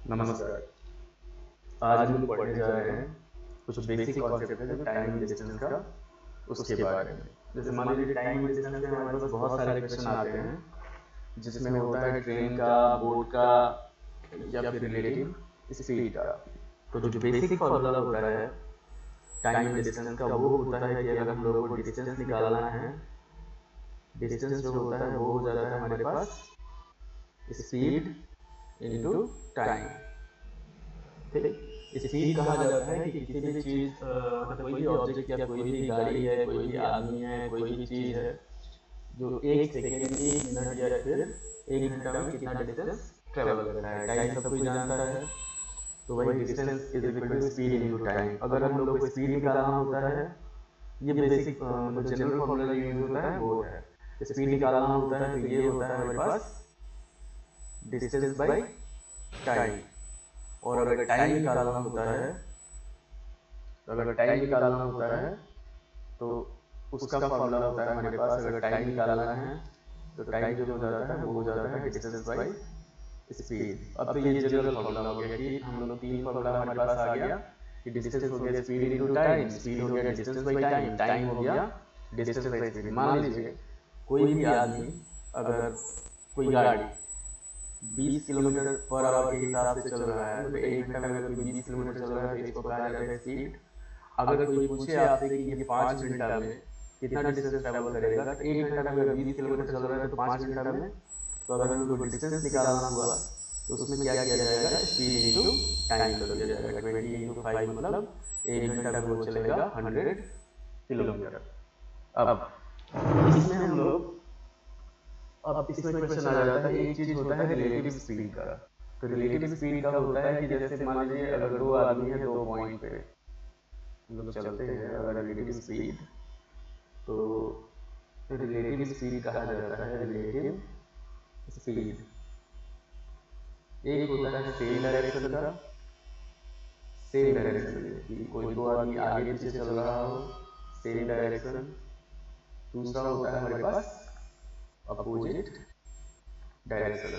नमस्कार। आज हम लोग पढ़ने जा रहे हैं कुछ बेसिक कॉन्सेप्ट है जो टाइम एंड डिस्टेंस का, उसके बारे में। जैसे मान लीजिए टाइम एंड डिस्टेंस में हमारे पास बहुत सारे क्वेश्चन आते हैं, जिसमें होता है ट्रेन का, बोट का या फिर रिलेटिव स्पीड का। तो जो बेसिक फॉर्मूला होता है टाइम एंड डिस्टेंस का, वो होता है कि अगर हम लोगों को डिस्टेंस निकालना है, डिस्टेंस जो होता है वो हो जाता है हमारे पास स्पीड इनटू टाइम। ठीक, स्पीड कहा जाता है कि किसी भी चीज़ मतलब कोई भी ऑब्जेक्ट या कोई भी गाड़ी है, कोई भी आदमी है, कोई भी चीज़ है जो एक सेकेंड, एक मिनट या फिर एक घंटा में कितना डिस्टेंस ट्रेवल करता है। टाइम सब कोई जानता है, तो वही distance is equal to speed into time. अगर हम लोग को स्पीड निकालना होता है, ये बेसिक मतलब जनरल फॉर्मूला यूज होता है वो है, स्पीड निकालना होता है तो ये होता है हमारे पास डिस्टेंस बाई टाइम। और अगर टाइम निकालना होता है, तो उसका फॉर्मूला होता है हमारे पास, अगर टाइम निकालना है तो टाइम जो हो जाता है वो हो जाता है डिस्टेंस बाई स्पीड। अब तो ये जनरल फॉर्मूला हो गया कि हम लोग तीन फॉर्मूला हमारे पास आ गया कि डिस्टेंस हो गया स्पीड इनटू टाइम, स्पीड हो गया डिस्टेंस बाई टाइम, टाइम हो गया डिस्टेंस बाई स्पीड। मान लीजिए कोई भी आदमी, अगर कोई गाड़ी 20 किलोमीटर पर आवर के हिसाब से चल रहा है, मतलब एक घंटा में अगर कोई 20 किलोमीटर चल रहा है तो इसको कहा जाता है स्पीड। अगर कोई पूछे आपसे कि ये 5 घंटा में कितना डिस्टेंस ट्रैवल करेगा, तो एक घंटा में अगर 20 किलोमीटर चल रहा है तो 5 घंटा में, तो अगर हम लोग को डिस्टेंस निकालना हुआ तो उसमें क्या किया जाएगा, स्पीड इंटू टाइम कर दिया जाएगा। 20 इंटू 5 मतलब एक घंटा में वो चलेगा 100 किलोमीटर। अब इसमें हम लोग, अब इसमें क्वेश्चन आ जाता है, एक चीज होता है रिलेटिव स्पीड का। तो रिलेटिव स्पीड का होता है कि जैसे मान लीजिए अगर दो आदमी है, दो पॉइंट पे हम लोग चलते हैं, अगर रिलेटिव स्पीड, तो रिलेटिव स्पीड कहा जाता है रिलेटिव स्पीड। एक होता है सेम डायरेक्शन का, सेम डायरेक्शन कि कोई दो आदमी आगे पीछे चल रहा हो, सेम डायरेक्शन। दूसरा होता है हमारे पास अपोजिट डायरेक्शन।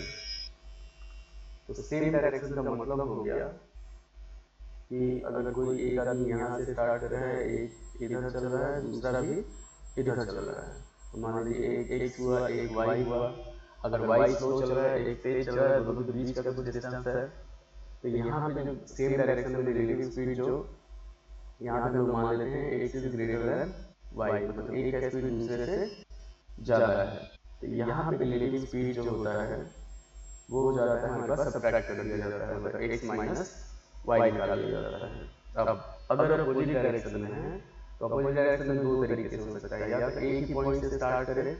तो सेम डायरेक्शन का मतलब हो गया कि अगर कोई एक आदमी यहाँ से स्टार्ट कर रहा है, एक इधर चल रहा है, दूसरा भी इधर चल रहा है, तो मान लीजिए एक एक्स हुआ, एक वाई हुआ। अगर वाई स्लो चल रहा है, एक तेज चल रहा है, दोनों के बीच का कुछ डिस्टेंस है, तो यहाँ पे जो सेम डायरेक्शन में रिलेटिव स्पीड, जो यहाँ पे हम लोग मान लेते हैं x is greater than y, मतलब एक का स्पीड दूसरे से ज़्यादा है। तो यहाँ पे रिलेटिव स्पीड जो होता है वो हो जाता है हमारे पास सब्ट्रैक्ट कर दिया जाता है, मतलब एक्स माइनस वाई निकाल दिया जाता है। अब अगर अपोजिट डायरेक्शन में है, तो अपोजिट डायरेक्शन में दो तरीके से हो सकता है, या तो एक ही पॉइंट से स्टार्ट करे,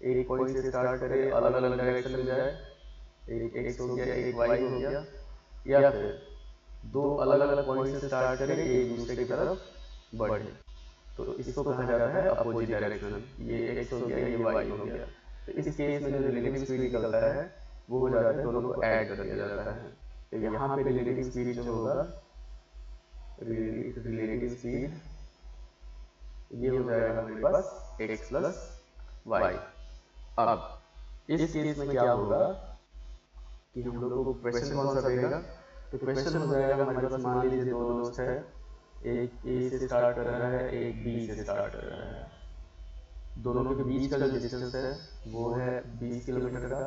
एक पॉइंट से स्टार्ट करे, अलग अलग डायरेक्शन में जाए, एक एक्स हो गया, एक वाई हो गया, या फिर दो अलग अलग पॉइंट से स्टार्ट करे, एक दूसरे की तरफ बढ़े, तो इसको कहा जाता है अपोजिट डायरेक्शन। ये एक्स हो गया, ये वाई हो गया। तो इस केस में जो रिलेटिव स्पीड निकलता है वो हो जाता है, दोनों को ऐड कर दिया जाता है। तो यहाँ पे रिलेटिव स्पीड जो होगा, रिलेटिव स्पीड ये हो जाएगा हमारे पास एक्स प्लस वाई। अब इस केस में क्या होगा कि हम लोगों को क्वेश्चन कौन सा रहेगा, तो क्वेश्चन हो जाएगा हमारे पास, मान लीजिए दो दोस्त है, एक ए से स्टार्ट कर रहा है, एक बी से स्टार्ट कर रहा है। दोनों के बीच का जो डिस्टेंस है वो है 20 किलोमीटर का।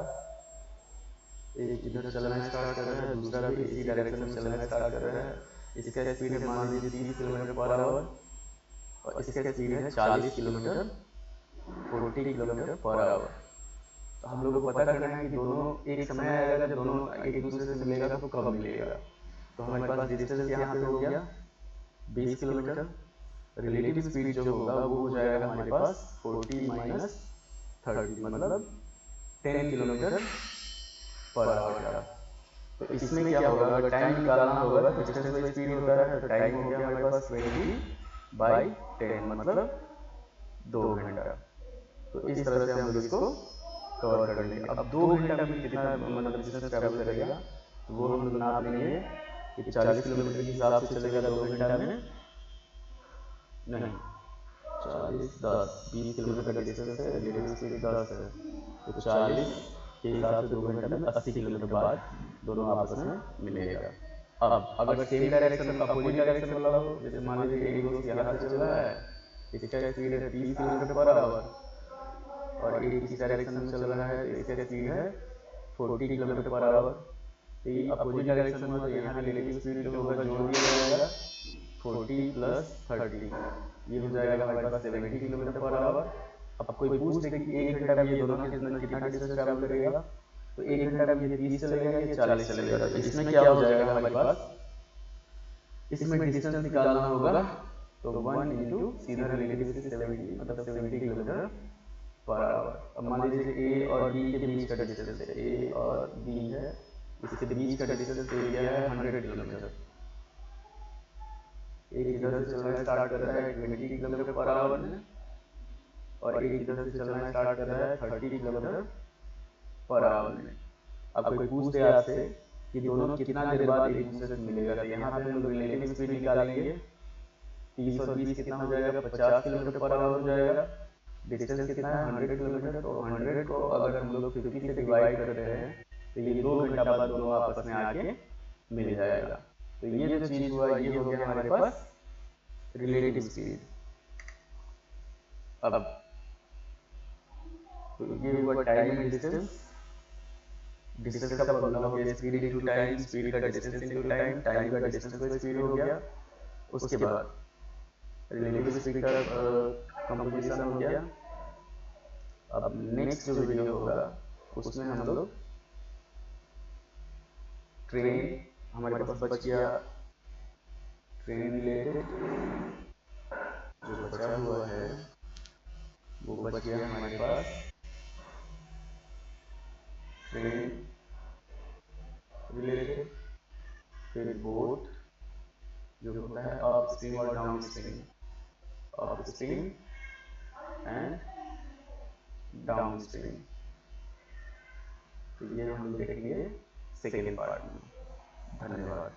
एक इधर चलना स्टार्ट कर रहा है, दूसरा भी इसी डायरेक्शन में चलना स्टार्ट कर रहा है। इसका स्पीड है मान लीजिए 30 किलोमीटर पर आवर, और इसका स्पीड है 40 किलोमीटर, 40 किलोमीटर पर आवर। तो हम लोग को पता करना है कि दोनों एक समय आएगा जब दोनों एक दूसरे से मिलेगा, तो कब मिलेगा। तो हमारे पास डिस्टेंस यहाँ पे हो गया 20 किलोमीटर, रिलेटिव स्पीड जो होगा वो हो जाएगा हमारे पास 40 माइनस 30, मतलब 10 किलोमीटर पर आवर का। तो इसमें क्या होगा, अगर टाइम निकालना होगा तो डिस्टेंस बाई स्पीड होता है, तो टाइम हो गया हमारे पास 20/10, मतलब 2 घंटा। तो इस तरह से हम लोग इसको कवर कर लेंगे। अब 2 घंटा में कितना मतलब डिस्टेंस ट्रैवल करेगा, तो वो हम लोग नाप लेंगे कि 40 किलोमीटर के हिसाब से चलेगा 2 घंटा में, नहीं 40 10 20 किलोमीटर का डिस्टेंस है, रिलेटिव स्पीड 10 है, तो 40 के हिसाब से 2 घंटे में 80 किलोमीटर बाद दोनों आपस में मिलेगा। अब अगर सेम डायरेक्शन अपोजिट डायरेक्शन वाला हो, जैसे मान लीजिए एक दोस्त यहाँ से चल रहा है, इसका स्पीड है 30 किलोमीटर पर आवर और एक इस डायरेक्शन में चल रहा है, तो इसका स्पीड है 40 किलोमीटर पर आवर। तो ये अपोजिट डायरेक्शन में, तो यहाँ रिलेटिव स्पीड जो होगा जोड़ दिया जाएगा, 40 प्लस 30 ये हो जाएगा हमारे पास 70 किलोमीटर पर आवर। अब कोई पूछ ले कि 1 घंटा में ये दोनों कितना डिस्टेंस ट्रैवल करेगा, तो 1 घंटा में ये 30 चलेगा, ये 40 चलेगा। तो इसमें क्या हो जाएगा हमारे पास, इसमें डिस्टेंस निकालना होगा, तो 1 इंटू सीधा रिलेटिव 70 मतलब 70 किलोमीटर पर आवर। अब मान लीजिए ए और बी के बीच का डिस्टेंस है, ए और बी है, इसके बीच का डिस्टेंस एरिया है 100 किलोमीटर। एक इधर से चलना स्टार्ट कर रहा है 20 किलोमीटर पर आवर में और एक इधर से चलना स्टार्ट कर रहा है 30 किलोमीटर पर आवर में। अब कोई पूछ ले आपसे कि दोनों कितना देर बाद एक दूसरे से मिलेगा, तो यहाँ पे हम लोग रिलेटिव स्पीड निकालेंगे। 30 और 20 कितना हो जाएगा, 50 किलोमीटर पर आवर हो जाएगा। डिस्टेंस कितना है 100 किलोमीटर, तो 100 को अगर हम लोग 50 से डिवाइड कर रहे हैं तो ये 2 घंटा बाद दोनों आपस में आके मिल जाएगा। तो ये जो चीज हुआ ये हो गया हमारे पास रिलेटिव स्पीड। अब तो ये हुआ टाइम एंड डिस्टेंस। डिस्टेंस का फॉर्मूला हो गया स्पीड इनटू टाइम, स्पीड का डिस्टेंस इनटू टाइम, टाइम का डिस्टेंस को स्पीड हो गया। उसके बाद रिलेटिव स्पीड का कंपोजिशन हो गया। अब नेक्स्ट जो वीडियो होगा उसमें हम लोग ट्रेन, हमारे पास बच गया ट्रेन रिलेटेड, जो बचा हुआ है वो बच गया हमारे पास ट्रेन रिलेटेड, फिर बोट जो होता है अप स्ट्रीम और down stream, up stream and down stream. तो ये हम लोग देखेंगे सेकेंड पार्ट में। धन्यवाद।